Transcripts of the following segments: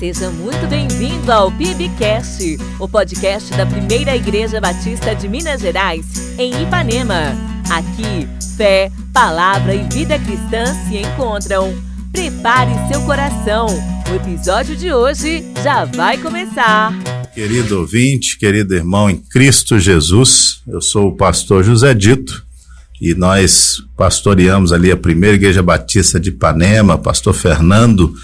Seja muito bem-vindo ao PIBcast, o podcast da Primeira Igreja Batista de Minas Gerais, em Ipanema. Aqui, fé, palavra e vida cristã se encontram. Prepare seu coração, o episódio de hoje já vai começar. Querido ouvinte, querido irmão em Cristo Jesus, eu sou o pastor José Dito e nós pastoreamos ali a Primeira Igreja Batista de Ipanema, pastor Fernando,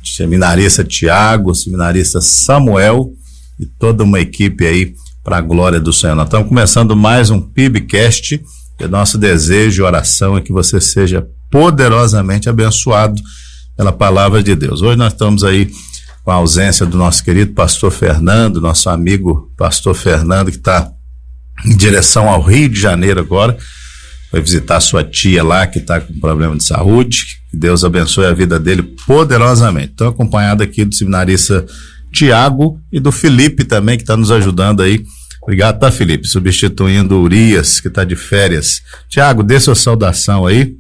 seminarista Tiago, seminarista Samuel e toda uma equipe aí para a glória do Senhor. Nós estamos começando mais um PIBcast e o nosso desejo e oração é que você seja poderosamente abençoado pela palavra de Deus. Hoje nós estamos aí com a ausência do nosso querido pastor Fernando, nosso amigo pastor Fernando, que está em direção ao Rio de Janeiro agora, foi visitar sua tia lá que está com problema de saúde. Que Deus abençoe a vida dele poderosamente. Estou acompanhado aqui do seminarista Tiago e do Felipe também, que está nos ajudando aí. Obrigado, tá, Felipe? Substituindo o Urias, que está de férias. Tiago, dê sua saudação aí.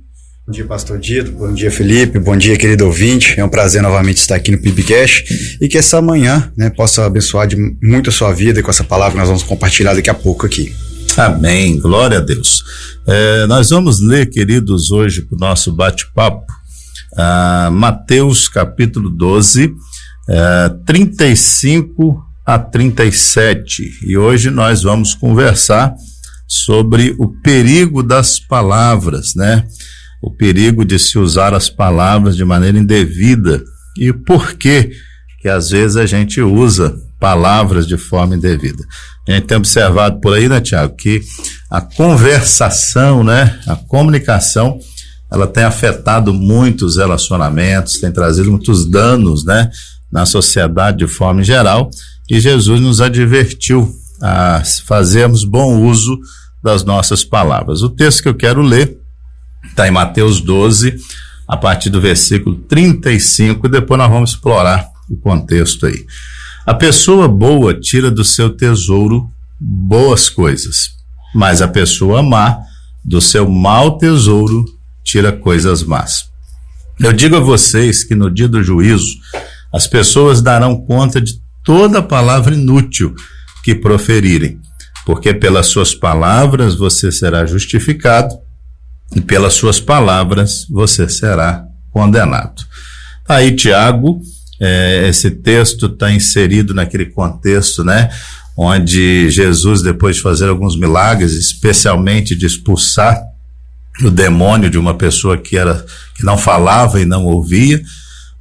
Bom dia, pastor Dito. Bom dia, Felipe. Bom dia, querido ouvinte. É um prazer novamente estar aqui no PIBcast e que essa manhã, possa abençoar de muito a sua vida com essa palavra que nós vamos compartilhar daqui a pouco aqui. Amém. Glória a Deus. Nós vamos ler, queridos, hoje para o nosso bate-papo, Mateus capítulo 12, 35 a 37. E hoje nós vamos conversar sobre o perigo das palavras, o perigo de se usar as palavras de maneira indevida e o porquê que às vezes a gente usa palavras de forma indevida. A gente tem observado por aí, Tiago, que a conversação, a comunicação, ela tem afetado muitos relacionamentos, tem trazido muitos danos, na sociedade de forma geral, e Jesus nos advertiu a fazermos bom uso das nossas palavras. O texto que eu quero ler está em Mateus 12, a partir do versículo 35, e depois nós vamos explorar o contexto aí. A pessoa boa tira do seu tesouro boas coisas, mas a pessoa má do seu mau tesouro tira coisas más. Eu digo a vocês que no dia do juízo as pessoas darão conta de toda palavra inútil que proferirem, porque pelas suas palavras você será justificado e pelas suas palavras você será condenado. Aí Tiago, esse texto está inserido naquele contexto, onde Jesus, depois de fazer alguns milagres, especialmente de expulsar o demônio de uma pessoa que não falava e não ouvia,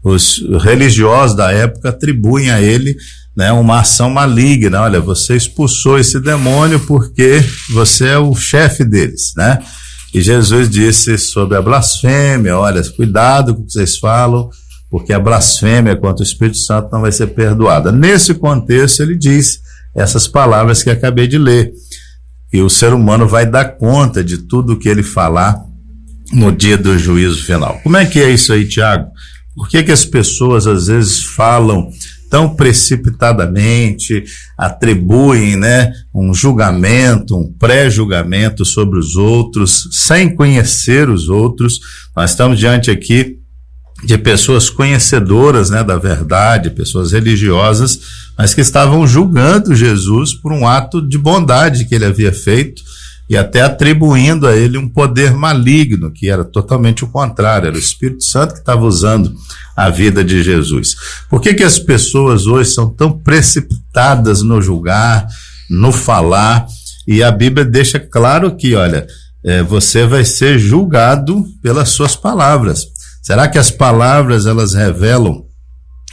os religiosos da época atribuem a ele uma ação maligna. Olha, você expulsou esse demônio porque você é o chefe deles, E Jesus disse sobre a blasfêmia: olha, cuidado com o que vocês falam, porque a blasfêmia contra o Espírito Santo não vai ser perdoada. Nesse contexto ele diz essas palavras que acabei de ler, e o ser humano vai dar conta de tudo o que ele falar no dia do juízo final. Como é que é isso aí, Tiago? Por que as pessoas às vezes falam tão precipitadamente, atribuem um julgamento, um pré-julgamento sobre os outros, sem conhecer os outros? Nós estamos diante aqui de pessoas conhecedoras da verdade, pessoas religiosas, mas que estavam julgando Jesus por um ato de bondade que ele havia feito e até atribuindo a ele um poder maligno, que era totalmente o contrário, era o Espírito Santo que estava usando a vida de Jesus. Por que as pessoas hoje são tão precipitadas no julgar, no falar? E a Bíblia deixa claro que, você vai ser julgado pelas suas palavras. Será que as palavras, elas revelam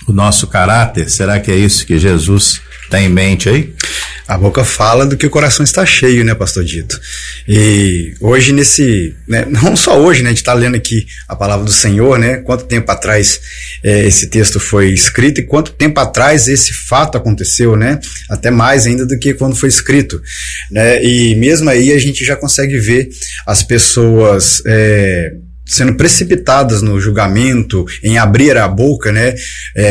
o nosso caráter? Será que é isso que Jesus tem em mente aí? A boca fala do que o coração está cheio, pastor Dito? E hoje não só hoje, a gente está lendo aqui a palavra do Senhor, quanto tempo atrás esse texto foi escrito e quanto tempo atrás esse fato aconteceu, até mais ainda do que quando foi escrito, E mesmo aí a gente já consegue ver as pessoas sendo precipitadas no julgamento, em abrir a boca, né?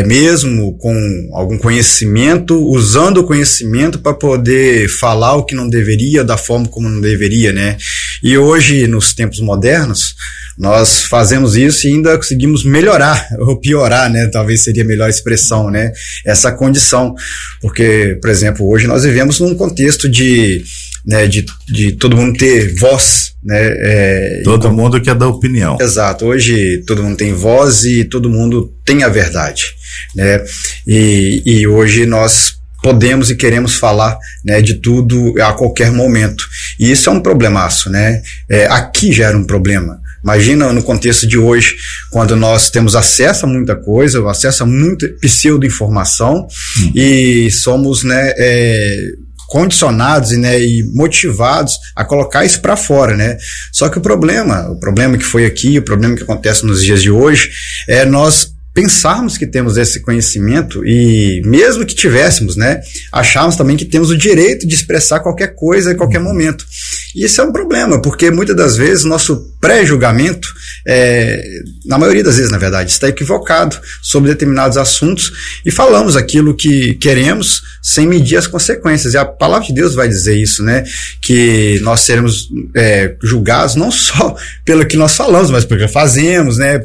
Mesmo com algum conhecimento, usando o conhecimento para poder falar o que não deveria, da forma como não deveria, né? E hoje, nos tempos modernos, nós fazemos isso e ainda conseguimos melhorar, ou piorar, né? Talvez seria a melhor expressão, né? Essa condição. Porque, por exemplo, hoje nós vivemos num contexto de todo mundo ter voz, né? Todo mundo quer dar opinião. Exato. Hoje todo mundo tem voz e todo mundo tem a verdade, né? E hoje nós podemos e queremos falar, né, de tudo a qualquer momento. E isso é um problemaço, né? Aqui já era um problema. Imagina no contexto de hoje, quando nós temos acesso a muita coisa, acesso a muita pseudo-informação, e somos, né, condicionados, né, e motivados a colocar isso para fora, né? Só que o problema que foi aqui, o problema que acontece nos dias de hoje, é nós pensarmos que temos esse conhecimento e mesmo que tivéssemos, né, acharmos também que temos o direito de expressar qualquer coisa em qualquer momento. E isso é um problema, porque muitas das vezes nosso pré-julgamento, na maioria das vezes, na verdade, está equivocado sobre determinados assuntos e falamos aquilo que queremos sem medir as consequências. E a palavra de Deus vai dizer isso, né? Que nós seremos julgados não só pelo que nós falamos, mas pelo que fazemos, né?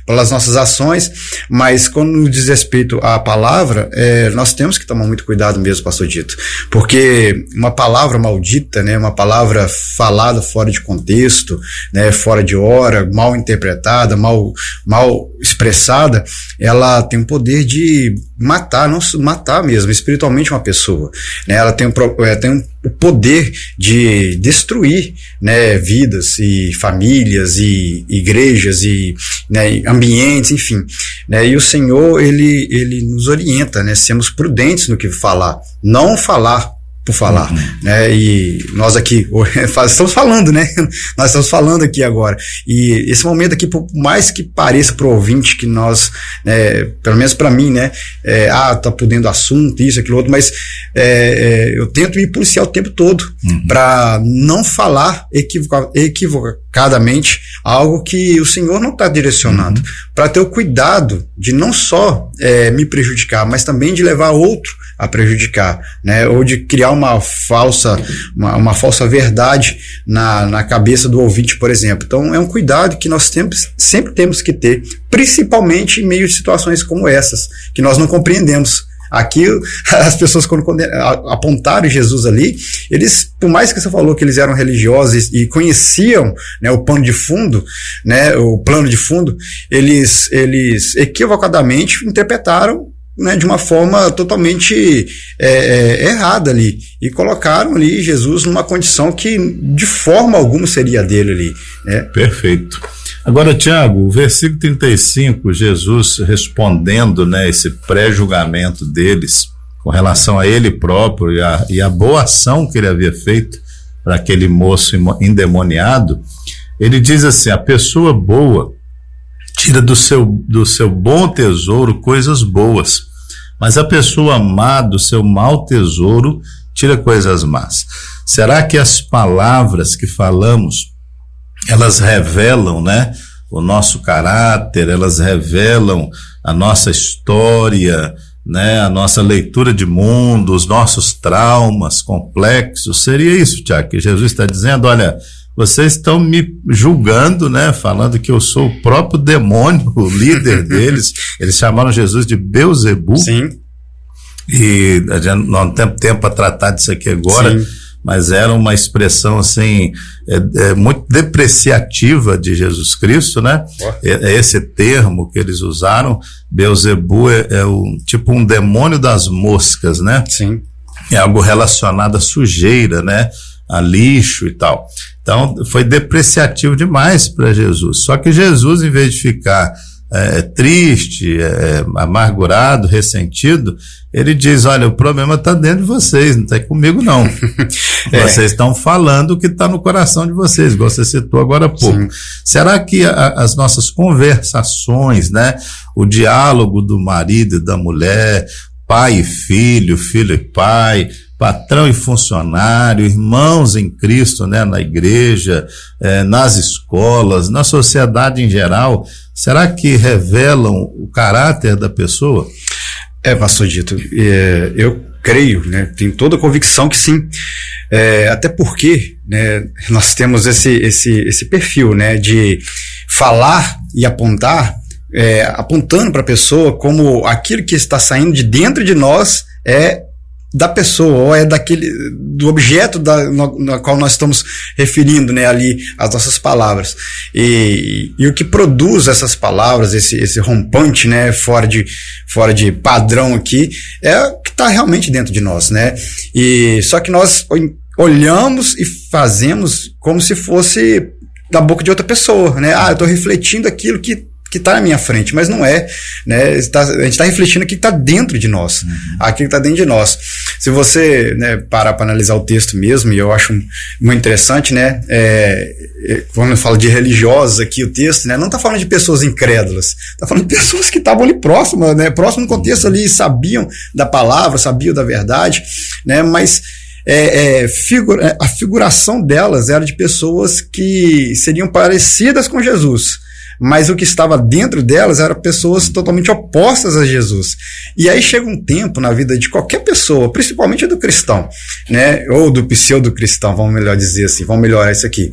Pelas nossas ações, mas quando diz respeito à palavra, nós temos que tomar muito cuidado mesmo, pastor Dito, porque uma palavra maldita, né? Uma palavra falada fora de contexto, né? Fora de hora, mal interpretada, mal expressada, ela tem o poder de matar, não matar mesmo, espiritualmente uma pessoa, né? Ela tem o poder de destruir, né, vidas e famílias e igrejas e, né, ambientes, enfim, né? E o Senhor, ele nos orienta, né? Sermos prudentes no que falar, não falar por falar, né? E nós aqui estamos falando, né? Nós estamos falando aqui agora. E esse momento aqui, por mais que pareça pro ouvinte que nós, pelo menos para mim, né? Tá podendo assunto, isso, aquilo outro, mas eu tento me policiar o tempo todo para não falar equivocadamente algo que o Senhor não está direcionando, para ter o cuidado de não só me prejudicar, mas também de levar outro a prejudicar, né? Ou de criar uma falsa verdade na cabeça do ouvinte, por exemplo. Então é um cuidado que nós sempre temos que ter, principalmente em meio de situações como essas, que nós não compreendemos. Aqui, as pessoas, quando apontaram Jesus ali, eles, por mais que você falou que eles eram religiosos e conheciam, né, o plano de fundo, eles equivocadamente interpretaram, né, de uma forma totalmente errada ali, e colocaram ali Jesus numa condição que de forma alguma seria dele ali, né? Perfeito. Agora, Tiago, o versículo 35, Jesus respondendo, né, esse pré-julgamento deles com relação a ele próprio e a boa ação que ele havia feito para aquele moço endemoniado, ele diz assim: a pessoa boa tira do seu bom tesouro coisas boas, mas a pessoa má do seu mau tesouro tira coisas más. Será que as palavras que falamos, elas revelam, né, o nosso caráter, elas revelam a nossa história, né, a nossa leitura de mundo, os nossos traumas complexos? Seria isso, Tiago, que Jesus está dizendo: olha, vocês estão me julgando, né, falando que eu sou o próprio demônio, o líder deles. Eles chamaram Jesus de Beelzebu. Sim. E a gente não tem tempo para tratar disso aqui agora. Sim. Mas era uma expressão assim, muito depreciativa de Jesus Cristo, né? É esse termo que eles usaram. Beelzebu é tipo um demônio das moscas, né? Sim. É algo relacionado à sujeira, né? A lixo e tal. Então foi depreciativo demais para Jesus. Só que Jesus, em vez de ficar triste, amargurado, ressentido, ele diz: olha, o problema está dentro de vocês, não está comigo não. Vocês estão falando o que está no coração de vocês, igual você citou agora há pouco. Sim. Será que as nossas conversações, né, o diálogo do marido e da mulher, pai e filho, filho e pai, patrão e funcionário, irmãos em Cristo, né, na igreja, nas escolas, na sociedade em geral, será que revelam o caráter da pessoa? Pastor Dito, eu creio, né, tenho toda a convicção que sim, até porque, né, nós temos esse perfil, né, de falar e apontar, apontando para a pessoa como aquilo que está saindo de dentro de nós é da pessoa, ou é do objeto no qual nós estamos referindo, né, ali as nossas palavras. E o que produz essas palavras, esse rompante, né, fora de padrão aqui, é o que está realmente dentro de nós, né? E só que nós olhamos e fazemos como se fosse da boca de outra pessoa, né? Eu estou refletindo aquilo que está na minha frente, mas não é, né? A gente está refletindo aquilo que está dentro de nós, aquilo que está dentro de nós. Se você, né, parar para analisar o texto mesmo, e eu acho muito interessante, né, quando eu falo de religiosos aqui, o texto, né, não está falando de pessoas incrédulas, está falando de pessoas que estavam ali próximas, né, próximo no contexto ali, sabiam da palavra, sabiam da verdade, né, mas a figuração delas era de pessoas que seriam parecidas com Jesus, mas o que estava dentro delas eram pessoas totalmente opostas a Jesus. E aí chega um tempo na vida de qualquer pessoa, principalmente do cristão, né, ou do pseudo-cristão, vamos melhor dizer assim, vamos melhorar isso aqui,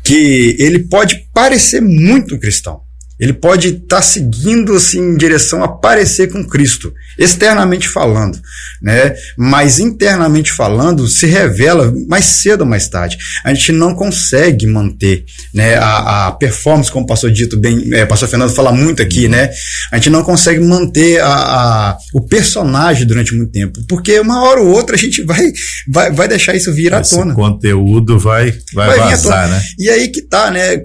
que ele pode parecer muito um cristão. Ele pode estar seguindo assim, em direção a parecer com Cristo, externamente falando, né? Mas internamente falando, se revela mais cedo ou mais tarde. A gente não consegue manter, né, a performance, como o pastor Dito bem, pastor Fernando fala muito aqui, né? A gente não consegue manter o personagem durante muito tempo, porque uma hora ou outra a gente vai deixar isso vir à tona. Esse conteúdo vai vazar, né? E aí que tá, né?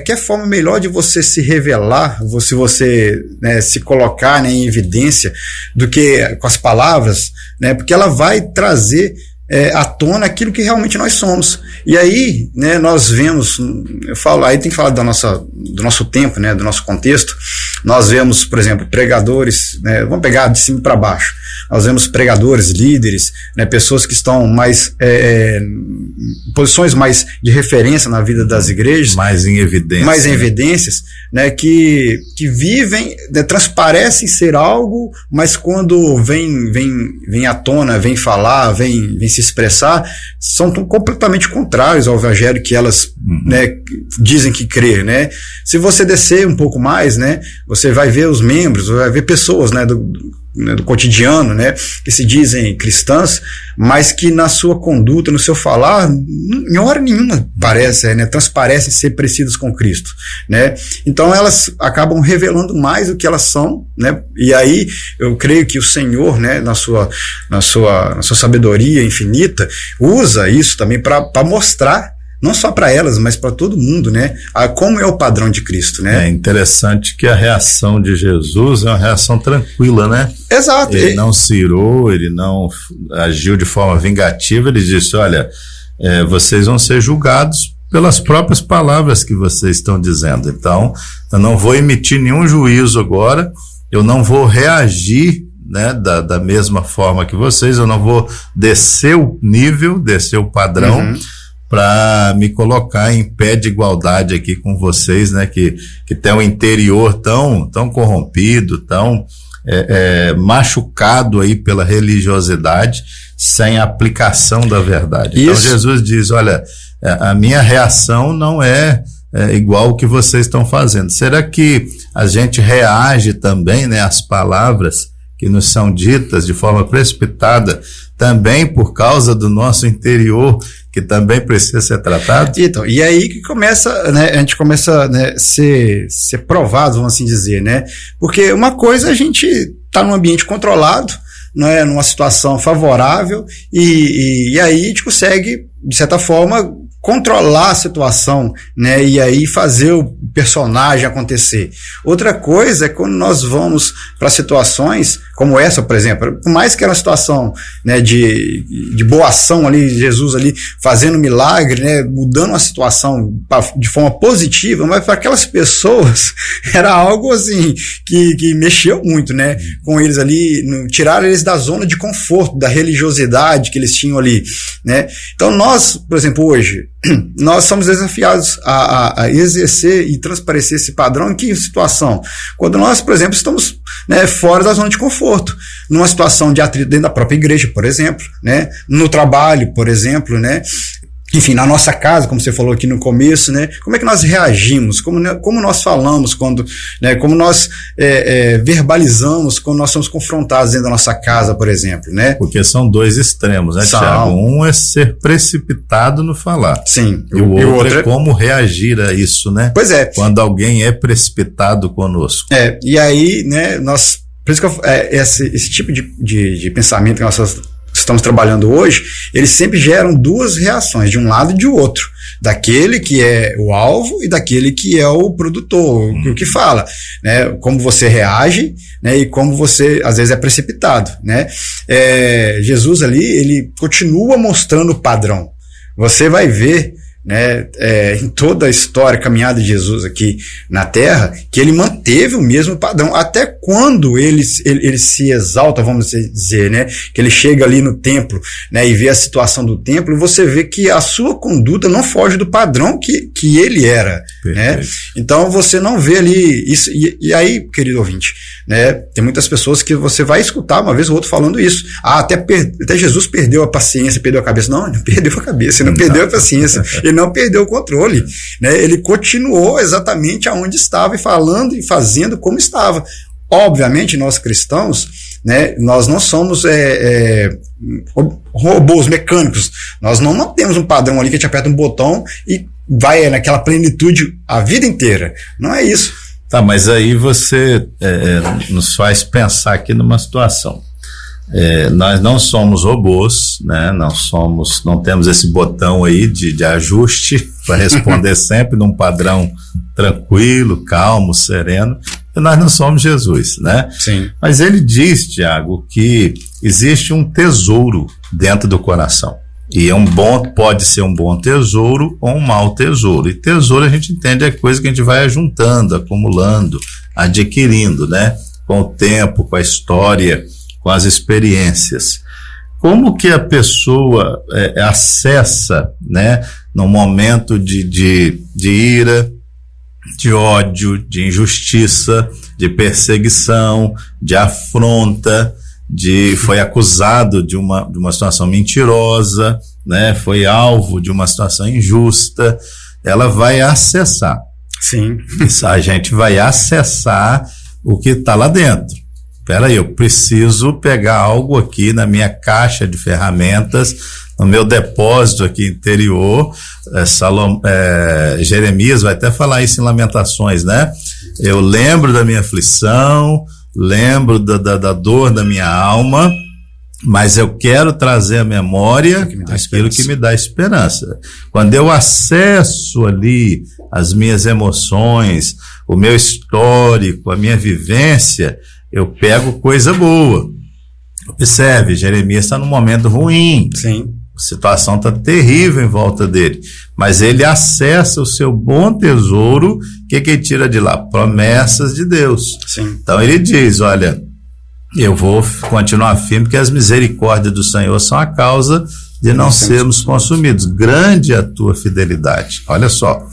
Que é a forma melhor de você se revelar, se você, né, se colocar, né, em evidência do que com as palavras, né, porque ela vai trazer à tona aquilo que realmente nós somos. E aí, né, nós vemos, eu falo, aí tem que falar do nosso tempo, né, do nosso contexto. Nós vemos, por exemplo, pregadores, né, vamos pegar de cima para baixo. Nós vemos pregadores, líderes, né, pessoas que estão mais em posições mais de referência na vida das igrejas, mais em evidências, né, que vivem, né, transparecem ser algo, mas quando vem à tona, vem falar, vem se expressar, são completamente contrários ao evangelho que elas, né, dizem que crer, né? Se você descer um pouco mais, né, você vai ver os membros, vai ver pessoas, né, do cotidiano, né, que se dizem cristãs, mas que na sua conduta, no seu falar, em hora nenhuma transparecem ser parecidas com Cristo, né? Então elas acabam revelando mais o que elas são, né? E aí eu creio que o Senhor, né, na sua sabedoria infinita, usa isso também para mostrar, não só para elas, mas para todo mundo, né? Como é o padrão de Cristo, né? É interessante que a reação de Jesus é uma reação tranquila, né? Exato. Ele não se irou, ele não agiu de forma vingativa, ele disse, olha, vocês vão ser julgados pelas próprias palavras que vocês estão dizendo. Então, eu não vou emitir nenhum juízo agora, eu não vou reagir, né, da mesma forma que vocês, eu não vou descer o nível, descer o padrão, para me colocar em pé de igualdade aqui com vocês, né, que tem um interior tão corrompido, tão machucado aí pela religiosidade, sem aplicação da verdade. Isso. Então Jesus diz, olha, a minha reação não é igual o que vocês estão fazendo. Será que a gente reage também, né, às palavras que nos são ditas de forma precipitada, também por causa do nosso interior, que também precisa ser tratado? Então, e aí que começa, né, a gente começa, né, ser provado, vamos assim dizer, né? Porque uma coisa, a gente tá num ambiente controlado, né, numa situação favorável, e aí a gente consegue de certa forma, controlar a situação, né, e aí fazer o personagem acontecer. Outra coisa é quando nós vamos para situações como essa, por exemplo, por mais que era uma situação, né, de boa ação ali, Jesus ali fazendo milagre, né, mudando a situação de forma positiva, mas para aquelas pessoas era algo assim que mexeu muito, né, com eles ali, tiraram eles da zona de conforto, da religiosidade que eles tinham ali, né. Então nós, por exemplo, hoje, nós somos desafiados a exercer e transparecer esse padrão em que situação? Quando nós, por exemplo, estamos, né, fora da zona de conforto, numa situação de atrito dentro da própria igreja, por exemplo, né, no trabalho, por exemplo, né, enfim, na nossa casa, como você falou aqui no começo, né, como é que nós reagimos, como nós falamos quando, né, como nós verbalizamos quando nós somos confrontados dentro da nossa casa, por exemplo, né? Porque são dois extremos, né, Tiago? Um é ser precipitado no falar. Sim. E o outro é como reagir a isso, né? Pois é. Quando alguém é precipitado conosco. E aí, né, por isso que esse tipo de pensamento que nós estamos trabalhando hoje, eles sempre geram duas reações, de um lado e de outro, daquele que é o alvo e daquele que é o produtor, o que fala, né, como você reage, né, e como você às vezes é precipitado, né. Jesus ali, ele continua mostrando o padrão. Você vai ver, né, em toda a história, caminhada de Jesus aqui na Terra, que ele manteve o mesmo padrão, até quando ele se exalta, vamos dizer, né, que ele chega ali no templo, né, e vê a situação do templo, você vê que a sua conduta não foge do padrão que ele era, né, então você não vê ali isso, e aí, querido ouvinte, né, tem muitas pessoas que você vai escutar uma vez ou outra falando isso, até Jesus perdeu a paciência, perdeu a cabeça. Não, ele não perdeu a cabeça, ele não perdeu a paciência, ele não perdeu o controle, né? Ele continuou exatamente aonde estava e falando e fazendo como estava. Obviamente, nós cristãos, né, nós não somos robôs mecânicos, nós não mantemos um padrão ali que a gente aperta um botão e vai naquela plenitude a vida inteira. Não é isso. Tá, mas aí você nos faz pensar aqui numa situação. Nós não somos robôs, né? Não temos esse botão aí de ajuste para responder sempre num padrão tranquilo, calmo, sereno. E nós não somos Jesus, né? Sim. Mas ele diz, Tiago, que existe um tesouro dentro do coração. E pode ser um bom tesouro ou um mau tesouro. E tesouro a gente entende é coisa que a gente vai ajuntando, acumulando, adquirindo, né? Com o tempo, com a história, com as experiências. Como que a pessoa acessa, né, no momento de ira, de ódio, de injustiça, de perseguição, de afronta, foi acusado de uma situação mentirosa, né, foi alvo de uma situação injusta, ela vai acessar. Sim. A gente vai acessar o que está lá dentro. Peraí, eu preciso pegar algo aqui na minha caixa de ferramentas, no meu depósito aqui interior. Jeremias vai até falar isso em Lamentações, né? Eu lembro da minha aflição, lembro da dor da minha alma, mas eu quero trazer à memória aquilo que me dá esperança. Quando eu acesso ali as minhas emoções, o meu histórico, a minha vivência, eu pego coisa boa. Observe, Jeremias está num momento ruim. Sim. A situação está terrível em volta dele. Mas ele acessa o seu bom tesouro. O que ele tira de lá? Promessas de Deus. Sim. Então ele diz, olha, eu vou continuar firme porque as misericórdias do Senhor são a causa de não sermos consumidos. Grande é a tua fidelidade. Olha só.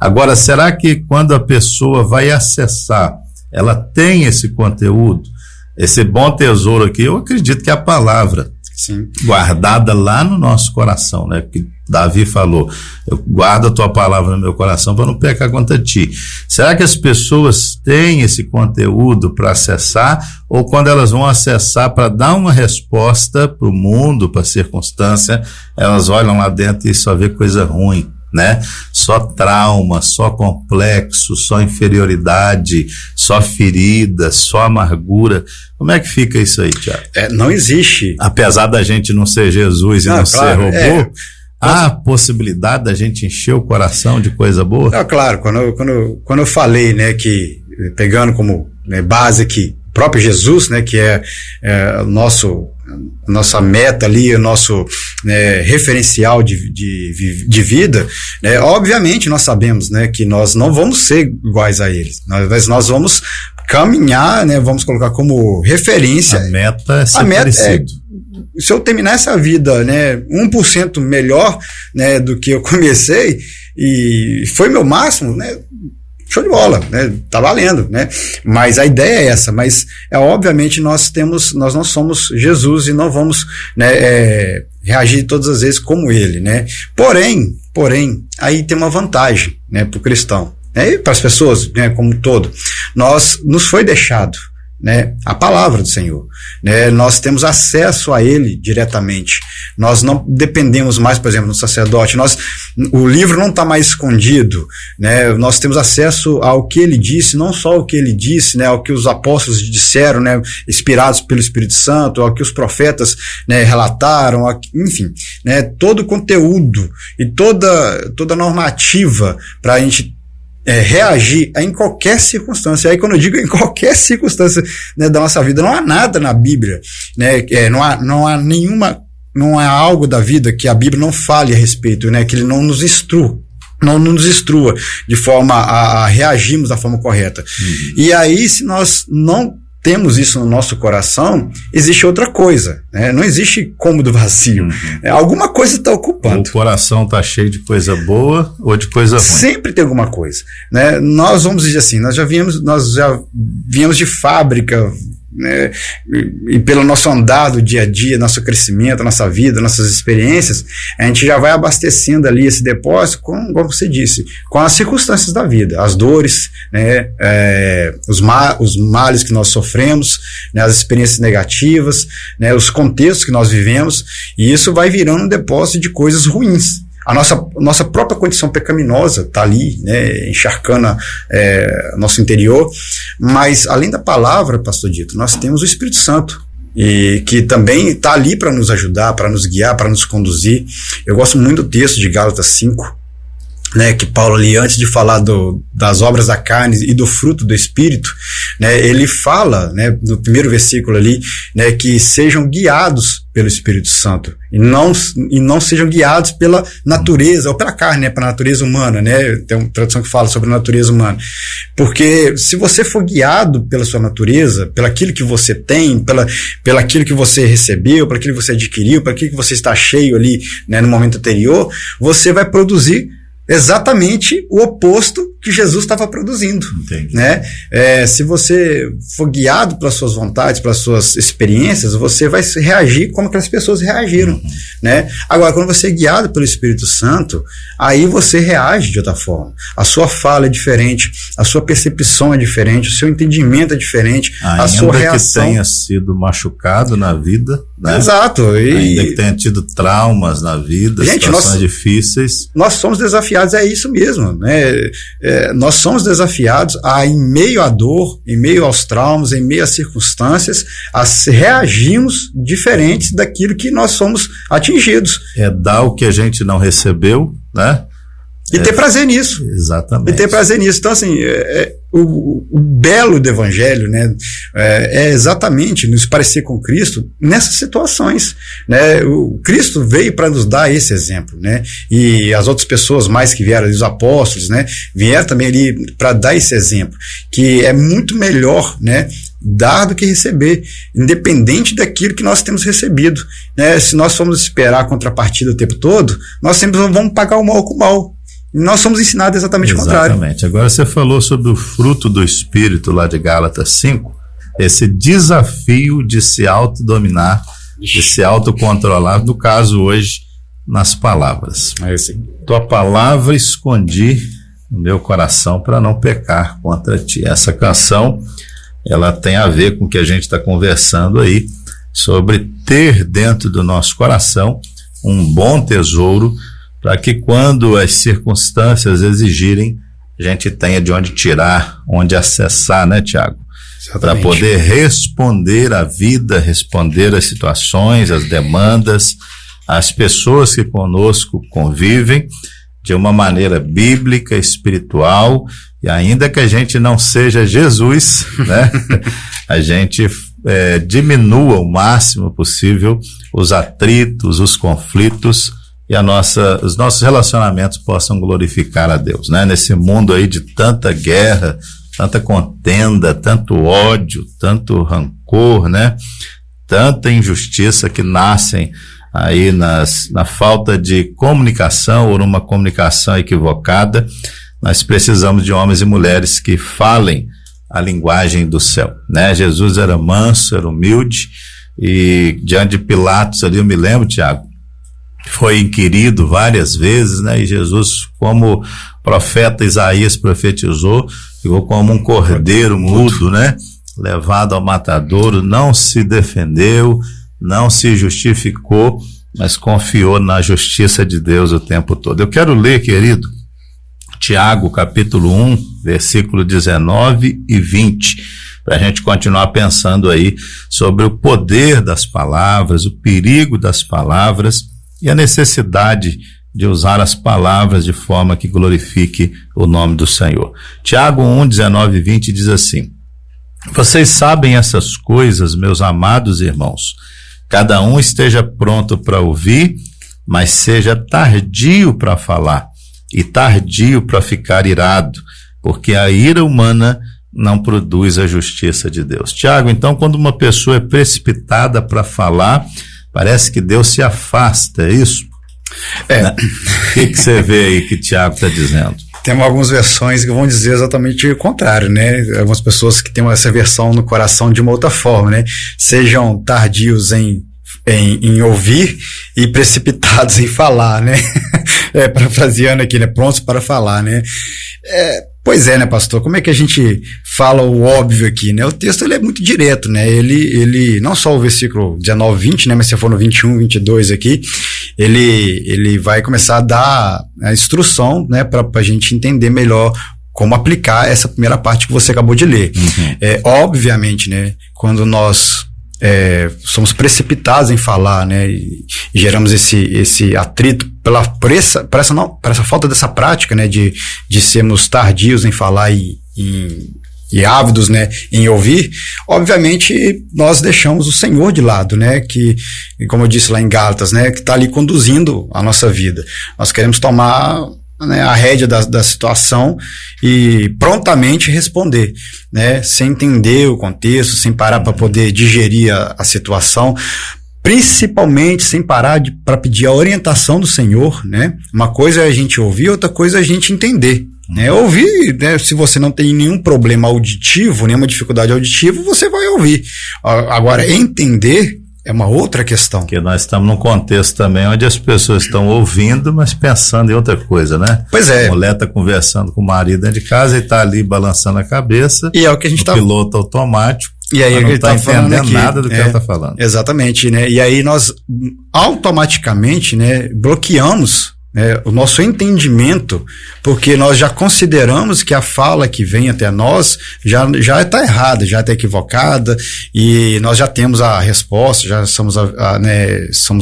Agora, será que quando a pessoa vai acessar, ela tem esse conteúdo, esse bom tesouro aqui? Eu acredito que é a palavra. Sim. Guardada lá no nosso coração, né? Que Davi falou, eu guardo a tua palavra no meu coração para não pecar contra ti. Será que as pessoas têm esse conteúdo para acessar, ou quando elas vão acessar para dar uma resposta para o mundo, para a circunstância, elas olham lá dentro e só vê coisa ruim, né? Só trauma, só complexo, só inferioridade, só ferida, só amargura? Como é que fica isso aí, Tiago? Não existe. Apesar da gente não ser Jesus e não ser robô, Há a possibilidade da gente encher o coração de coisa boa? Claro, quando eu falei, né, que pegando como, né, base aqui o próprio Jesus, né, que é nossa meta ali, o nosso, né, referencial de vida, né, obviamente nós sabemos, né, que nós não vamos ser iguais a eles, mas nós vamos caminhar, né, vamos colocar como referência. A meta é ser parecido. Se eu terminar essa vida, né, 1% melhor, né, do que eu comecei, e foi meu máximo, né, show de bola, né, tá valendo, né, mas a ideia é essa, mas obviamente nós não somos Jesus e não vamos, né, reagir todas as vezes como ele, né, porém, aí tem uma vantagem, né, pro cristão, né, e para as pessoas, né, como um todo, nos foi deixado, né, a palavra do Senhor, né, nós temos acesso a ele diretamente, nós não dependemos mais, por exemplo, do sacerdote, o livro não está mais escondido, né, nós temos acesso ao que ele disse, não só o que ele disse, né, ao que os apóstolos disseram, né, inspirados pelo Espírito Santo, ao que os profetas, né, relataram, enfim, né, todo o conteúdo e toda normativa para a gente reagir em qualquer circunstância. Aí quando eu digo em qualquer circunstância, né, da nossa vida, não há nada na Bíblia, né, não há algo da vida que a Bíblia não fale a respeito, né, que ele não nos instrua de forma a reagirmos da forma correta. E aí, se nós não temos isso no nosso coração, existe outra coisa, né? Não existe cômodo vazio. Alguma coisa está ocupando. O coração está cheio de coisa boa ou de coisa ruim? Sempre tem alguma coisa, né? Nós vamos dizer assim, nós já viemos de fábrica, né, e pelo nosso andar do dia a dia, nosso crescimento, nossa vida, nossas experiências, a gente já vai abastecendo ali esse depósito como você disse, com as circunstâncias da vida, as dores, né, os males que nós sofremos, né, as experiências negativas, né, os contextos que nós vivemos, e isso vai virando um depósito de coisas ruins. A nossa própria condição pecaminosa está ali, né, encharcando nosso interior, mas além da palavra, pastor Dito, nós temos o Espírito Santo, e que também está ali para nos ajudar, para nos guiar, para nos conduzir. Eu gosto muito do texto de Gálatas 5, né, que Paulo ali, antes de falar das obras da carne e do fruto do Espírito, né, ele fala, né, no primeiro versículo ali, né, que sejam guiados pelo Espírito Santo e não sejam guiados pela natureza ou pela carne, né, pela natureza humana, né, tem uma tradução que fala sobre a natureza humana, porque se você for guiado pela sua natureza, pelo aquilo que você tem, pelo aquilo que você recebeu, pelo aquilo que você adquiriu, pelo aquilo que você está cheio ali, né, no momento anterior, você vai produzir exatamente o oposto que Jesus estava produzindo. Entendi. Né? Se você for guiado pelas suas vontades, pelas suas experiências, você vai reagir como aquelas pessoas reagiram. Né? Agora, quando você é guiado pelo Espírito Santo, aí você reage de outra forma. A sua fala é diferente, a sua percepção é diferente, o seu entendimento é diferente, a sua reação... que tenha sido machucado na vida, né? Exato. Ainda que tenha tido traumas na vida, gente, situações difíceis. Nós somos desafiados, é isso mesmo, né? Nós somos desafiados em meio à dor, em meio aos traumas, em meio às circunstâncias, a reagirmos diferentes daquilo que nós somos atingidos. Dar o que a gente não recebeu, né? E ter prazer nisso. Exatamente. E ter prazer nisso. Então, assim, o belo do Evangelho, né, é exatamente nos parecer com Cristo nessas situações, né? O Cristo veio para nos dar esse exemplo, né? E as outras pessoas mais que vieram, os apóstolos, né, vieram também ali para dar esse exemplo, que é muito melhor, né, dar do que receber, independente daquilo que nós temos recebido, né? Se nós formos esperar a contrapartida o tempo todo, nós sempre vamos pagar o mal com o mal. Nós somos ensinados exatamente o contrário. Exatamente. Agora você falou sobre o fruto do Espírito lá de Gálatas 5, esse desafio de se autodominar, de se autocontrolar, no caso hoje, nas palavras. Tua palavra escondi no meu coração para não pecar contra ti. Essa canção, ela tem a ver com o que a gente está conversando aí, sobre ter dentro do nosso coração um bom tesouro, para que quando as circunstâncias exigirem, a gente tenha de onde tirar, onde acessar, né, Tiago? Para poder responder à vida, responder às situações, às demandas, as pessoas que conosco convivem de uma maneira bíblica, espiritual, e ainda que a gente não seja Jesus, né, a gente diminua o máximo possível os atritos, os conflitos, e os nossos relacionamentos possam glorificar a Deus, né? Nesse mundo aí de tanta guerra, tanta contenda, tanto ódio, tanto rancor, né? Tanta injustiça que nascem aí na falta de comunicação ou numa comunicação equivocada. Nós precisamos de homens e mulheres que falem a linguagem do céu, né? Jesus era manso, era humilde, e diante de Pilatos ali, eu me lembro, Tiago, foi inquirido várias vezes, né? E Jesus, como o profeta Isaías profetizou, ficou como um cordeiro mudo, né? Levado ao matadouro, não se defendeu, não se justificou, mas confiou na justiça de Deus o tempo todo. Eu quero ler, querido, Tiago, capítulo 1, versículo 19 e 20, para a gente continuar pensando aí sobre o poder das palavras, o perigo das palavras e a necessidade de usar as palavras de forma que glorifique o nome do Senhor. Tiago 1, 19 e 20 diz assim: vocês sabem essas coisas, meus amados irmãos. Cada um esteja pronto para ouvir, mas seja tardio para falar e tardio para ficar irado, porque a ira humana não produz a justiça de Deus. Tiago, então, quando uma pessoa é precipitada para falar, parece que Deus se afasta, é isso? O que você vê aí que Tiago está dizendo? Temos algumas versões que vão dizer exatamente o contrário, né? Algumas pessoas que têm essa versão no coração de uma outra forma, né? Sejam tardios em ouvir e precipitados em falar, né? Parafraseando aqui, né? Prontos para falar, né? Pois é, né, pastor? Como é que a gente fala o óbvio aqui, né? O texto, ele é muito direto, né? Ele não só o versículo 19, 20, né? Mas se for no 21, 22 aqui, ele vai começar a dar a instrução, né? Pra gente entender melhor como aplicar essa primeira parte que você acabou de ler. Uhum. Obviamente, né? Quando nós somos precipitados em falar, né? E geramos esse atrito por essa falta dessa prática, né? De sermos tardios em falar e ávidos, né? Em ouvir. Obviamente, nós deixamos o Senhor de lado, né? Que, como eu disse lá em Gálatas, né? Que está ali conduzindo a nossa vida. Nós queremos tomar, né, a rédea da situação e prontamente responder, né, sem entender o contexto, sem parar para poder digerir a situação, principalmente sem parar para pedir a orientação do Senhor, né? Uma coisa é a gente ouvir, outra coisa é a gente entender. Ouvir, né, se você não tem nenhum problema auditivo, nenhuma dificuldade auditiva, você vai ouvir. Agora, entender é uma outra questão. Porque nós estamos num contexto também onde as pessoas estão ouvindo, mas pensando em outra coisa, né? Pois é. A mulher está conversando com o marido dentro de casa e está ali balançando a cabeça. E é o que a gente está... piloto automático. E aí não está entendendo nada do que ela está falando. Exatamente, né? E aí nós automaticamente, né, bloqueamos, né, o nosso entendimento, porque nós já consideramos que a fala que vem até nós já está errada, já está equivocada, e nós já temos a resposta, já somos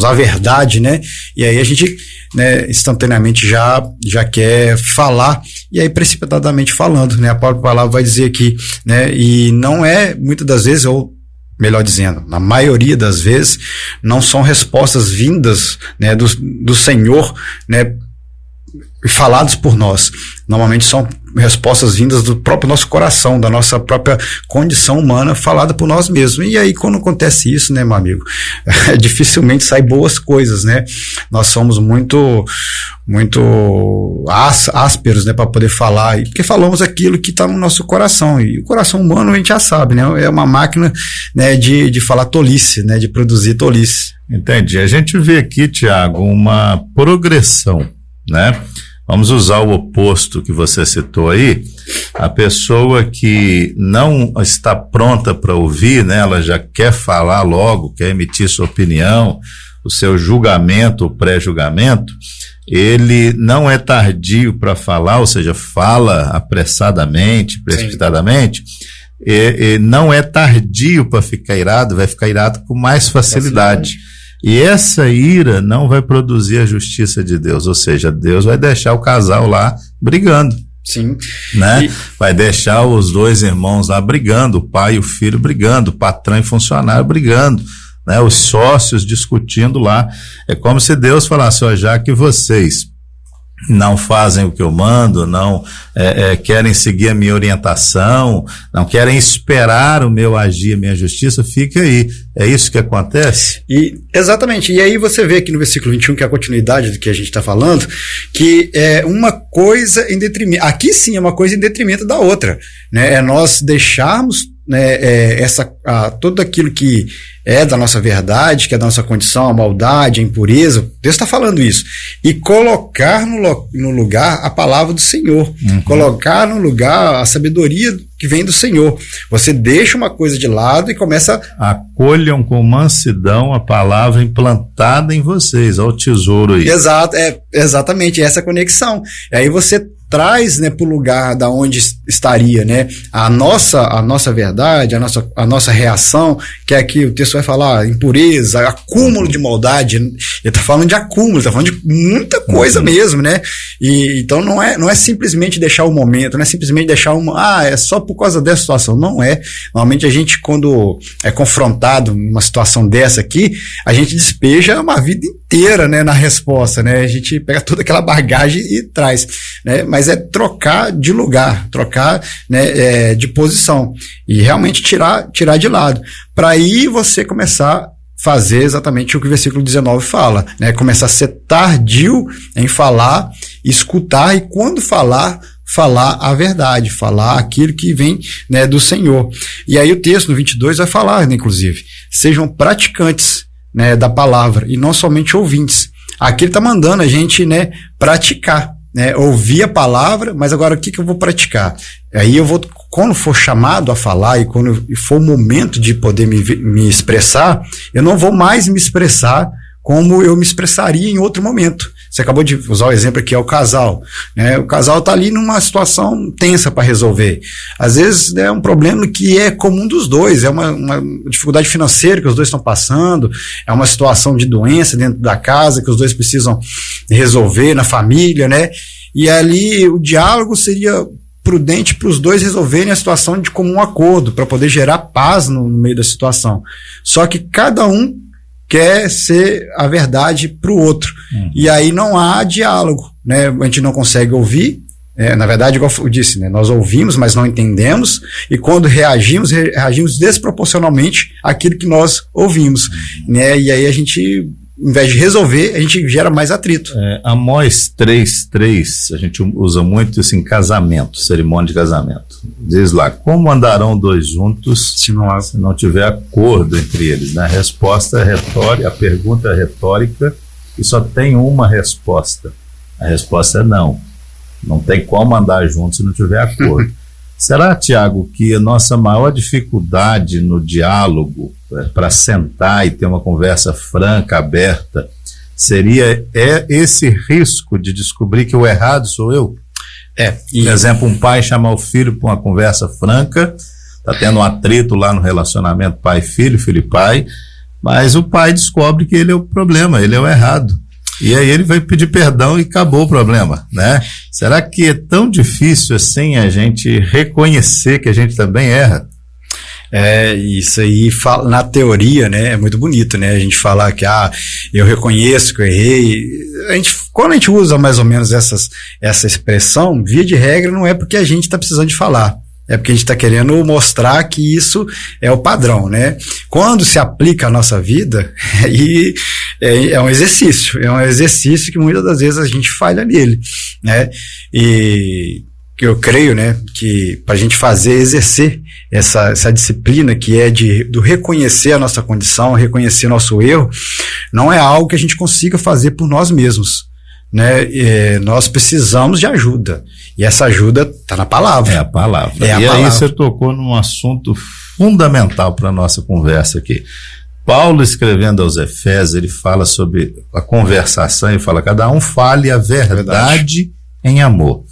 a verdade, né? E aí a gente, né, instantaneamente já quer falar, e aí precipitadamente falando, né? A própria palavra vai dizer aqui, né? E não é, muitas das vezes, ou melhor dizendo, na maioria das vezes, não são respostas vindas, né, do Senhor, né, falados por nós. Normalmente são respostas vindas do próprio nosso coração, da nossa própria condição humana, falada por nós mesmos. E aí, quando acontece isso, né, meu amigo, dificilmente saem boas coisas, né? Nós somos muito ásperos, né, para poder falar, porque falamos aquilo que está no nosso coração, e o coração humano a gente já sabe, né? É uma máquina, né, de falar tolice, né, de produzir tolice. Entendi. A gente vê aqui, Tiago, uma progressão, né? Vamos usar o oposto que você citou aí. A pessoa que não está pronta para ouvir, né? Ela já quer falar logo, quer emitir sua opinião, o seu julgamento, o pré-julgamento. Ele não é tardio para falar, ou seja, fala apressadamente, precipitadamente. E não é tardio para ficar irado, vai ficar irado com mais facilidade. E essa ira não vai produzir a justiça de Deus, ou seja, Deus vai deixar o casal lá brigando. Sim. Né? Vai deixar os dois irmãos lá brigando, o pai e o filho brigando, o patrão e funcionário brigando, né? Os sócios discutindo lá. É como se Deus falasse, ó, já que vocês não fazem o que eu mando, não querem seguir a minha orientação, não querem esperar o meu agir, a minha justiça, fica aí. É isso que acontece? Exatamente. E aí você vê aqui no versículo 21, que é a continuidade do que a gente está falando, que é uma coisa em detrimento, aqui sim é uma coisa em detrimento da outra, né? É nós deixarmos, né, tudo aquilo que é da nossa verdade, que é da nossa condição, a maldade, a impureza, Deus está falando isso, e colocar no lugar a palavra do Senhor, colocar no lugar a sabedoria que vem do Senhor. Você deixa uma coisa de lado e começa... Acolham com mansidão a palavra implantada em vocês, olha o tesouro aí. Exato, exatamente essa conexão. E aí você traz, né, para o lugar da onde estaria, né, a nossa verdade, a nossa reação, que é que o texto vai falar, impureza, acúmulo de maldade. Ele está falando de acúmulo, está falando de muita coisa mesmo, né? E então não é simplesmente deixar o momento, não é simplesmente deixar é só por causa dessa situação. Não é. Normalmente a gente, quando é confrontado numa situação dessa aqui, a gente despeja uma vida inteira, né, na resposta, né? A gente pega toda aquela bagagem e traz, né? Mas é trocar de lugar, trocar, né, de posição e realmente tirar de lado, para aí você começar a fazer exatamente o que o versículo 19 fala, né? Começar a ser tardio em falar, escutar, e quando falar a verdade, falar aquilo que vem, né, do Senhor. E aí o texto no 22 vai falar, né, inclusive, sejam praticantes, né, da palavra e não somente ouvintes. Aqui ele está mandando a gente, né, praticar, né, ouvir a palavra, mas agora o que eu vou praticar? Aí eu vou, quando for chamado a falar e quando for o momento de poder me expressar, eu não vou mais me expressar como eu me expressaria em outro momento. Você acabou de usar o exemplo aqui, é o casal, né? O casal está ali numa situação tensa para resolver. Às vezes é um problema que é comum dos dois, é uma dificuldade financeira que os dois estão passando, é uma situação de doença dentro da casa que os dois precisam resolver na família, né? E ali o diálogo seria prudente para os dois resolverem a situação de comum acordo, para poder gerar paz no meio da situação. Só que cada um quer ser a verdade para o outro. E aí não há diálogo, né? A gente não consegue ouvir. Na verdade, igual eu disse, né? Nós ouvimos, mas não entendemos, e quando reagimos desproporcionalmente àquilo que nós ouvimos, né? E aí a gente, em vez de resolver, a gente gera mais atrito. Amós 3:3, a gente usa muito isso em casamento, cerimônia de casamento. Diz lá, como andarão dois juntos se não tiver acordo entre eles? Né? A resposta é retórica, a pergunta é retórica e só tem uma resposta. A resposta é não. Não tem como andar juntos se não tiver acordo. Será, Tiago, que a nossa maior dificuldade no diálogo para sentar e ter uma conversa franca, aberta, seria esse risco de descobrir que o errado sou eu? Por exemplo, um pai chamar o filho para uma conversa franca, está tendo um atrito lá no relacionamento pai-filho, filho e pai, mas o pai descobre que ele é o problema, ele é o errado. E aí ele vai pedir perdão e acabou o problema, né? Será que é tão difícil assim a gente reconhecer que a gente também erra? Isso aí, na teoria, né, é muito bonito, né, a gente falar que, eu reconheço que eu errei. Quando a gente usa mais ou menos essa expressão, via de regra, não é porque a gente está precisando de falar, é porque a gente está querendo mostrar que isso é o padrão, né? Quando se aplica à nossa vida, aí é um exercício que muitas das vezes a gente falha nele, né? E que eu creio, né, que para a gente exercer essa disciplina que é do reconhecer a nossa condição, reconhecer nosso erro, não é algo que a gente consiga fazer por nós mesmos, né? Nós precisamos de ajuda, e essa ajuda está na palavra. É a palavra. E aí você tocou num assunto fundamental para a nossa conversa aqui. Paulo, escrevendo aos Efésios, ele fala sobre a conversação e fala, cada um fale a verdade em amor.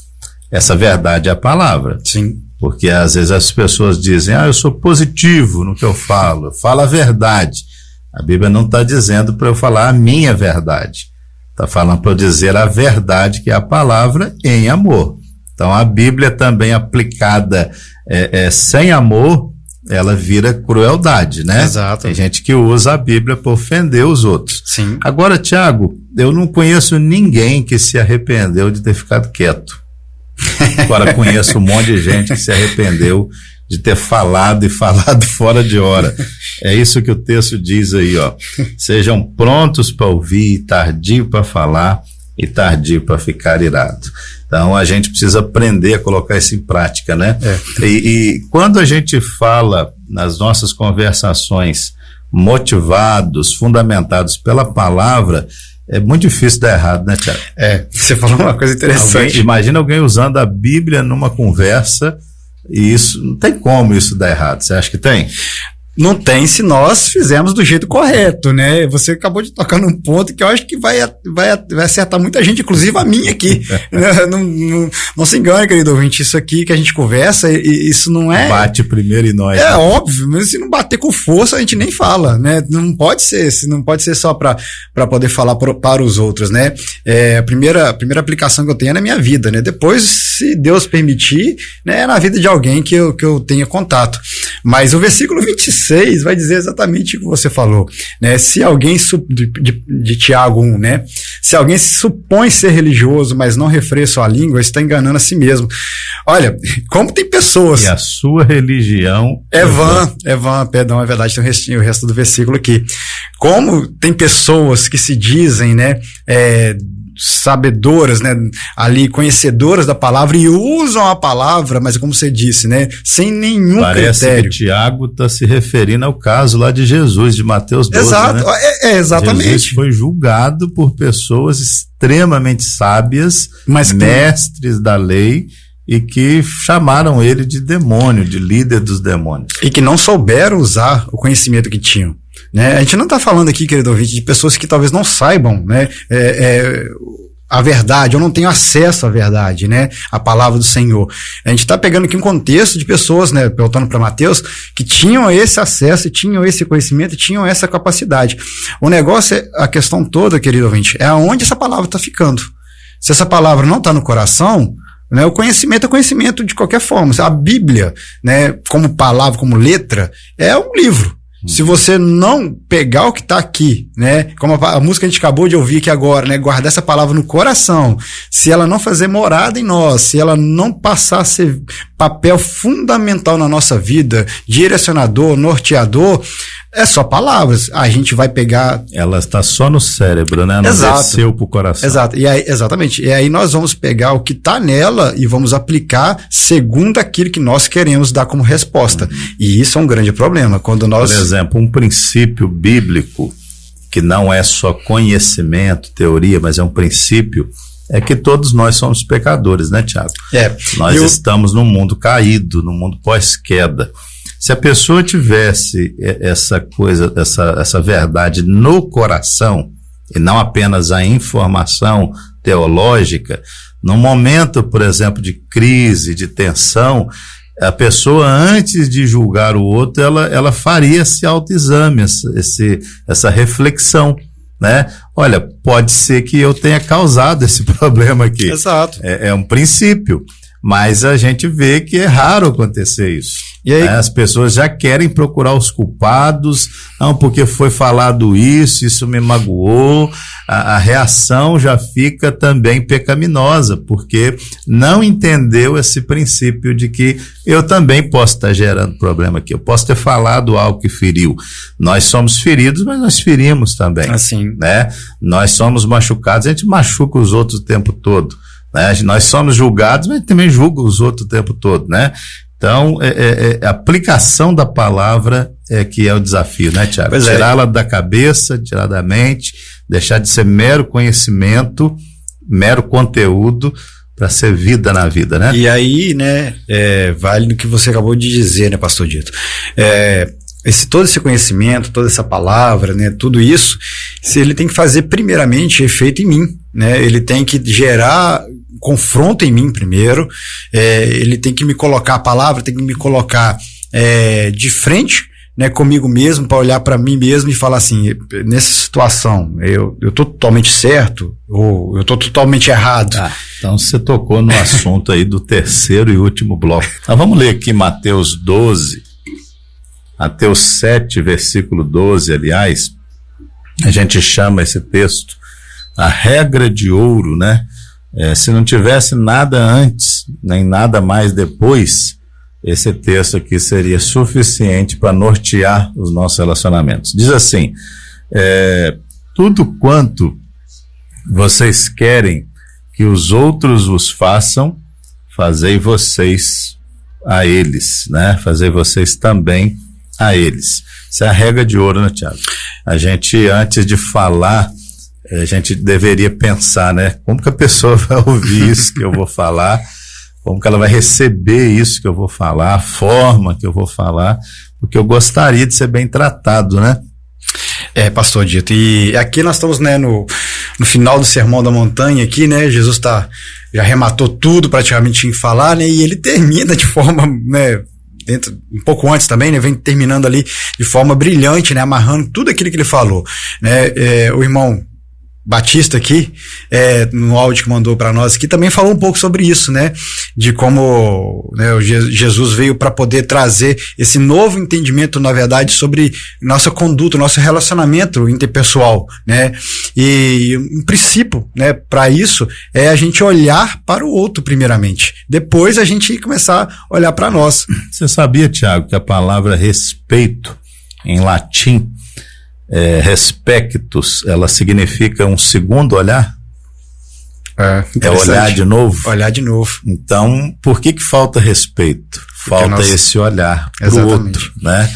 Essa verdade é a palavra. Sim. Porque às vezes as pessoas dizem, eu sou positivo no que eu falo a verdade. A Bíblia não está dizendo para eu falar a minha verdade. Está falando para eu dizer a verdade, que é a palavra, em amor. Então a Bíblia também aplicada sem amor, ela vira crueldade, né? Exato. Tem gente que usa a Bíblia para ofender os outros. Sim. Agora, Tiago, eu não conheço ninguém que se arrependeu de ter ficado quieto. Agora conheço um monte de gente que se arrependeu de ter falado e falado fora de hora. É isso que o texto diz aí, ó. Sejam prontos para ouvir, tardio para falar e tardio para ficar irado. Então a gente precisa aprender a colocar isso em prática, né? E quando a gente fala nas nossas conversações motivados, fundamentados pela palavra, é muito difícil dar errado, né, Tiago? Você falou uma coisa interessante. Imagina alguém usando a Bíblia numa conversa, e isso, não tem como isso dar errado. Você acha que tem? Não tem se nós fizermos do jeito correto, né? Você acabou de tocar num ponto que eu acho que vai acertar muita gente, inclusive a mim aqui. Não se engane, querido ouvinte, isso aqui que a gente conversa, isso não é... Bate primeiro em nós. É, né? Óbvio, mas se não bater com força, a gente nem fala, né? Não pode ser só para poder falar para os outros, né? A primeira aplicação que eu tenho é na minha vida, né? Depois, se Deus permitir, né, é na vida de alguém que eu tenha contato. Mas o versículo 26 vai dizer exatamente o que você falou, né? Se alguém, de Tiago 1, né? Se alguém se supõe ser religioso, mas não refreia sua língua, está enganando a si mesmo. Olha, como tem pessoas... E a sua religião... É vã, perdão, é verdade, tem o resto do versículo aqui. Como tem pessoas que se dizem, né, sabedoras, né, ali conhecedoras da palavra e usam a palavra, mas como você disse, né, sem nenhum Parece critério. Que Tiago está se referindo ao caso lá de Jesus, de Mateus 12, Exato, né? Exatamente. Jesus foi julgado por pessoas extremamente sábias, mas mestres da lei, e que chamaram ele de demônio, de líder dos demônios. E que não souberam usar o conhecimento que tinham. Né? A gente não está falando aqui, querido ouvinte, de pessoas que talvez não saibam, né, a verdade, ou não tenham acesso à verdade, né, a palavra do Senhor. A gente está pegando aqui um contexto de pessoas, né, voltando para Mateus, que tinham esse acesso, tinham esse conhecimento, tinham essa capacidade. O negócio, a questão toda, querido ouvinte, é aonde essa palavra está ficando. Se essa palavra não está no coração, né, o conhecimento é conhecimento de qualquer forma. A Bíblia, né, como palavra, como letra, é um livro. Se você não pegar o que está aqui, né, como a música que a gente acabou de ouvir aqui agora, né, guardar essa palavra no coração, se ela não fazer morada em nós, se ela não passar a ser papel fundamental na nossa vida, direcionador, norteador, é só palavras. A gente vai pegar... Ela está só no cérebro, né? Não desceu pro coração. Exato. E aí, exatamente. E aí nós vamos pegar o que está nela e vamos aplicar segundo aquilo que nós queremos dar como resposta. E isso é um grande problema. Quando nós... Por exemplo, um princípio bíblico que não é só conhecimento, teoria, mas é um princípio, é que todos nós somos pecadores, né, Tiago? Nós estamos num mundo caído, num mundo pós-queda. Se a pessoa tivesse essa coisa, essa verdade no coração, e não apenas a informação teológica, num momento, por exemplo, de crise, de tensão, a pessoa, antes de julgar o outro, ela faria esse autoexame, essa reflexão, né? Olha, pode ser que eu tenha causado esse problema aqui. Exato. É um princípio. Mas a gente vê que é raro acontecer isso. E aí, as pessoas já querem procurar os culpados, não, porque foi falado isso me magoou. A reação já fica também pecaminosa, porque não entendeu esse princípio de que eu também posso estar gerando problema aqui, eu posso ter falado algo que feriu. Nós somos feridos, mas nós ferimos também. Assim. Né? Nós somos machucados, a gente machuca os outros o tempo todo. Né? Nós somos julgados, mas também julga os outros o tempo todo, né? Então, a aplicação da palavra é que é o desafio, né, Tiago? Tirá-la da cabeça, tirar da mente, deixar de ser mero conhecimento, mero conteúdo, para ser vida na vida, né? E aí, né, vale do que você acabou de dizer, né, pastor Dito? Todo esse conhecimento, toda essa palavra, né, tudo isso, ele tem que fazer primeiramente efeito em mim, né? Ele tem que gerar confronto em mim primeiro, ele tem que me colocar, a palavra tem que me colocar de frente, né, comigo mesmo, para olhar para mim mesmo e falar assim, nessa situação, eu tô totalmente certo ou eu tô totalmente errado? Então você tocou no assunto aí do terceiro e último bloco. Então vamos ler aqui Mateus 12, Mateus 7, versículo 12, aliás, a gente chama esse texto a regra de ouro, né? Se não tivesse nada antes, nem nada mais depois, esse texto aqui seria suficiente para nortear os nossos relacionamentos. Diz assim, tudo quanto vocês querem que os outros vos façam, fazei vocês a eles, né? Fazei vocês também a eles. Essa é a regra de ouro, né, Tiago? A gente, antes de falar, a gente deveria pensar, né? Como que a pessoa vai ouvir isso que eu vou falar? Como que ela vai receber isso que eu vou falar? A forma que eu vou falar? Porque eu gostaria de ser bem tratado, né? Pastor Dito, e aqui nós estamos, né, no final do Sermão da Montanha aqui, né, Jesus já arrematou tudo praticamente em falar, né, e ele termina de forma, né, um pouco antes também, né, vem terminando ali de forma brilhante, né, amarrando tudo aquilo que ele falou, né, o irmão Batista aqui, no áudio que mandou para nós aqui, também falou um pouco sobre isso, né, de como, né, Jesus veio para poder trazer esse novo entendimento, na verdade, sobre nossa conduta, nosso relacionamento interpessoal, né, e um princípio, né, para isso é a gente olhar para o outro primeiramente, depois a gente começar a olhar para nós. Você sabia, Tiago, que a palavra respeito, em latim, respectus, ela significa um segundo olhar? Olhar de novo? Olhar de novo. Então, por que falta respeito? Falta esse olhar pro outro, né?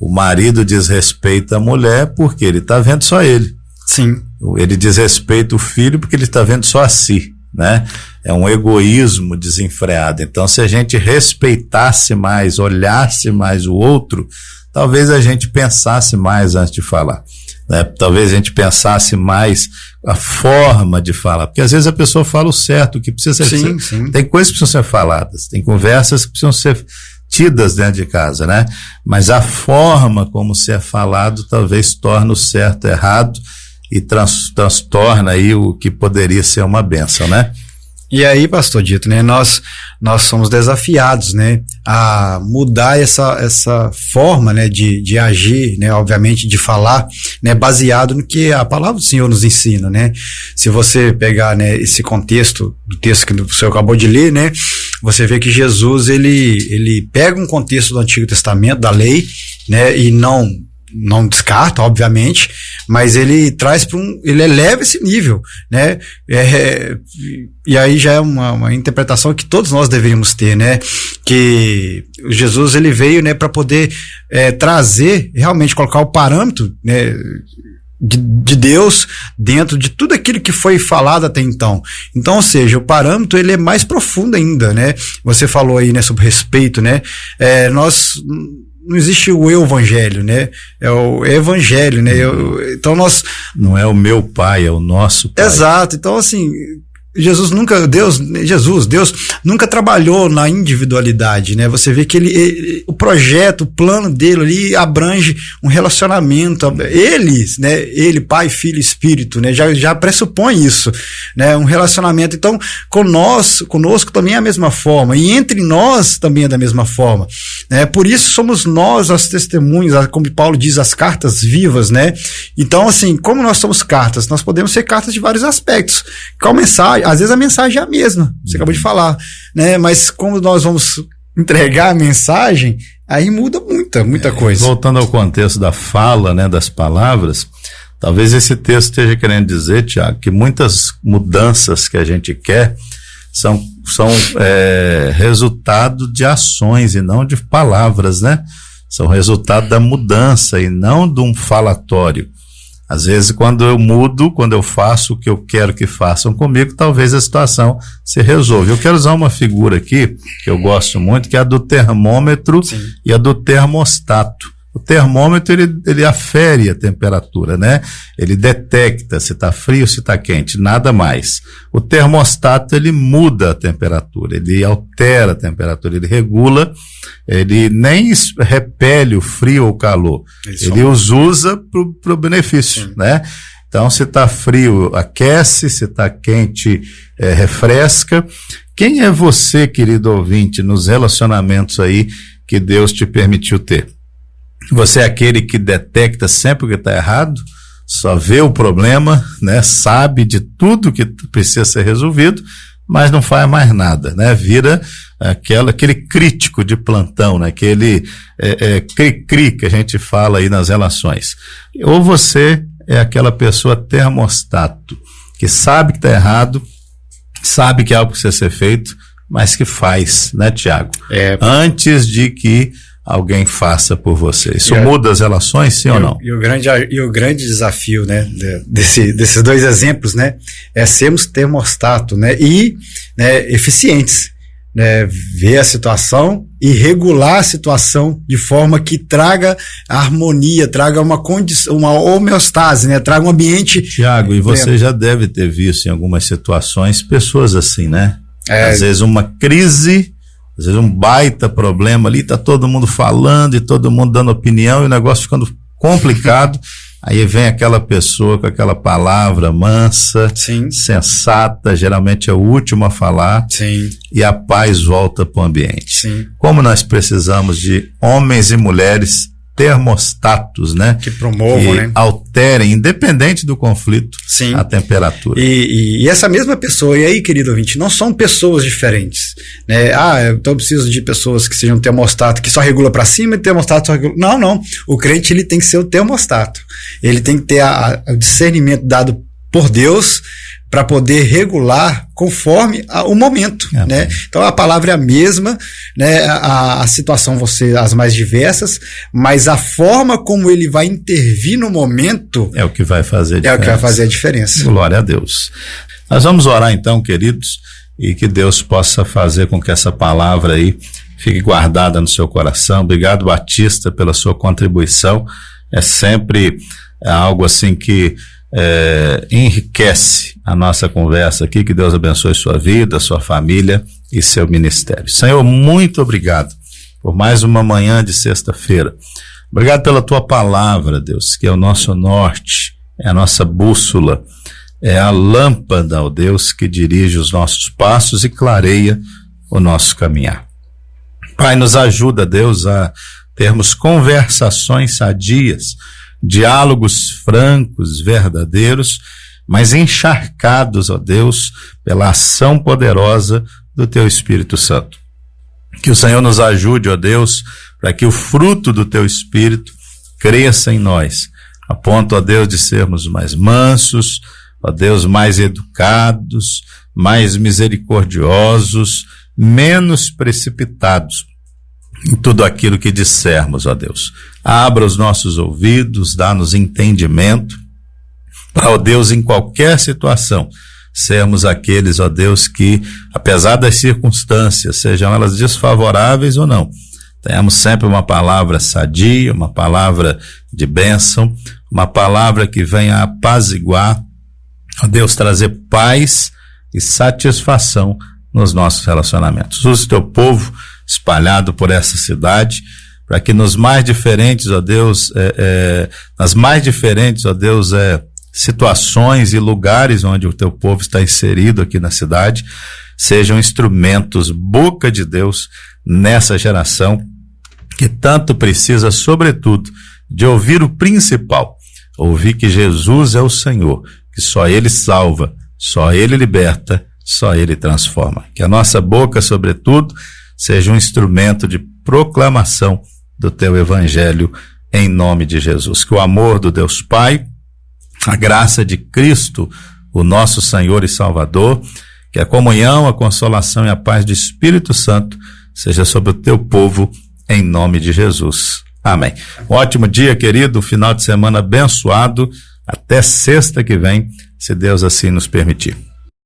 O marido desrespeita a mulher porque ele está vendo só ele. Sim. Ele desrespeita o filho porque ele está vendo só a si, né? É um egoísmo desenfreado. Então, se a gente respeitasse mais, olhasse mais o outro, talvez a gente pensasse mais antes de falar, né? Talvez a gente pensasse mais a forma de falar, porque às vezes a pessoa fala o certo, o que precisa ser. Sim. Tem coisas que precisam ser faladas, tem conversas que precisam ser tidas dentro de casa, né? Mas a forma como se é falado talvez torne o certo errado e transtorna aí o que poderia ser uma bênção, né? E aí, pastor Dito, né, nós somos desafiados, né, a mudar essa forma, né, de agir, né, obviamente de falar, né, baseado no que a palavra do Senhor nos ensina, né. Se você pegar, né, esse contexto do texto que o senhor acabou de ler, né, você vê que Jesus, ele pega um contexto do Antigo Testamento, da lei, né, e não descarta, obviamente, mas ele traz ele eleva esse nível, né, e aí já é uma interpretação que todos nós deveríamos ter, né, que Jesus, ele veio, né, para poder trazer, realmente colocar o parâmetro, né, de Deus dentro de tudo aquilo que foi falado até então. Então, ou seja, o parâmetro, ele é mais profundo ainda, né, você falou aí, né, sobre respeito, né, não existe o evangelho, né? É o evangelho, né? Então não é o meu pai, é o nosso pai. Exato. Então, assim, Deus nunca trabalhou na individualidade, né? Você vê que o projeto, o plano dele ali abrange um relacionamento, ele, Pai, Filho e Espírito, né? Já pressupõe isso, né? Um relacionamento. Então, conosco também é a mesma forma, e entre nós também é da mesma forma, né? Por isso somos nós as testemunhas, como Paulo diz, as cartas vivas, né? Então, assim, como nós somos cartas, nós podemos ser cartas de vários aspectos. Qual mensagem? Às vezes a mensagem é a mesma, você acabou de falar, né? Mas como nós vamos entregar a mensagem, aí muda muita coisa. Voltando ao contexto da fala, né, das palavras, talvez esse texto esteja querendo dizer, Tiago, que muitas mudanças que a gente quer são resultado de ações e não de palavras, né? São resultado da mudança e não de um falatório. Às vezes, quando eu mudo, quando eu faço o que eu quero que façam comigo, talvez a situação se resolva. Eu quero usar uma figura aqui, que eu gosto muito, que é a do termômetro. Sim. E a do termostato, O termômetro, ele afere a temperatura, né? Ele detecta se está frio, se está quente, nada mais. O termostato, ele muda a temperatura, ele altera a temperatura, ele regula, ele nem repele o frio ou o calor, ele os usa pro benefício, né? Então, se está frio, aquece, se está quente, refresca. Quem é você, querido ouvinte, nos relacionamentos aí que Deus te permitiu ter? Você é aquele que detecta sempre o que está errado, só vê o problema, né? Sabe de tudo que precisa ser resolvido, mas não faz mais nada, né? Vira aquele crítico de plantão, né? Aquele cri-cri que a gente fala aí nas relações. Ou você é aquela pessoa termostato, que sabe que está errado, sabe que é algo que precisa ser feito, mas que faz, né, Tiago? Antes de que alguém faça por você. Isso muda as relações, sim ou não? E o grande desafio, né, desses dois exemplos, né, é sermos termostato, né, e, né, eficientes, né, ver a situação e regular a situação de forma que traga harmonia, traga uma condição, uma homeostase, né, traga um ambiente. Tiago, e você já deve ter visto em algumas situações pessoas assim, né? Às vezes uma crise, às vezes um baita problema ali, tá todo mundo falando e todo mundo dando opinião e o negócio ficando complicado, aí vem aquela pessoa com aquela palavra mansa, sim, sensata, geralmente é o último a falar, sim, e a paz volta para o ambiente. Sim. Como nós precisamos de homens e mulheres termostatos, né? Que promovam, né? Alterem, independente do conflito, sim, a temperatura. E essa mesma pessoa, e aí, querido ouvinte, não são pessoas diferentes, né? Então eu preciso de pessoas que sejam termostato, que só regula para cima e termostato só regula. Não. O crente, ele tem que ser o termostato. Ele tem que ter o discernimento dado por Deus para poder regular conforme o momento, né? Então a palavra é a mesma, né? A situação vão ser as mais diversas, mas a forma como ele vai intervir no momento é o que vai fazer a diferença. É o que vai fazer a diferença. Glória a Deus. Nós vamos orar então, queridos, e que Deus possa fazer com que essa palavra aí fique guardada no seu coração. Obrigado, Batista, pela sua contribuição. É sempre algo assim que enriquece a nossa conversa aqui. Que Deus abençoe sua vida, sua família e seu ministério. Senhor, muito obrigado por mais uma manhã de sexta-feira. Obrigado pela tua palavra, Deus, que é o nosso norte, é a nossa bússola, é a lâmpada, ó Deus, que dirige os nossos passos e clareia o nosso caminhar. Pai, nos ajuda, Deus, a termos conversações sadias, diálogos francos, verdadeiros, mas encharcados, ó Deus, pela ação poderosa do Teu Espírito Santo. Que o Senhor nos ajude, ó Deus, para que o fruto do Teu Espírito cresça em nós, a ponto, ó Deus, de sermos mais mansos, ó Deus, mais educados, mais misericordiosos, menos precipitados em tudo aquilo que dissermos, ó Deus. Abra os nossos ouvidos, dá-nos entendimento, para, ó Deus, em qualquer situação, sermos aqueles, ó Deus, que, apesar das circunstâncias, sejam elas desfavoráveis ou não, tenhamos sempre uma palavra sadia, uma palavra de bênção, uma palavra que venha apaziguar, ó Deus, trazer paz e satisfação nos nossos relacionamentos. Use o teu povo espalhado por essa cidade, para que nos mais diferentes, ó Deus, nas mais diferentes, ó Deus, situações e lugares onde o teu povo está inserido aqui na cidade, sejam instrumentos, boca de Deus, nessa geração, que tanto precisa, sobretudo, de ouvir o principal, ouvir que Jesus é o Senhor, que só Ele salva, só Ele liberta, só Ele transforma. Que a nossa boca, sobretudo, seja um instrumento de proclamação do Teu Evangelho, em nome de Jesus. Que o amor do Deus Pai, a graça de Cristo, o nosso Senhor e Salvador, que a comunhão, a consolação e a paz do Espírito Santo seja sobre o Teu povo, em nome de Jesus. Amém. Um ótimo dia, querido, final de semana abençoado, até sexta que vem, se Deus assim nos permitir.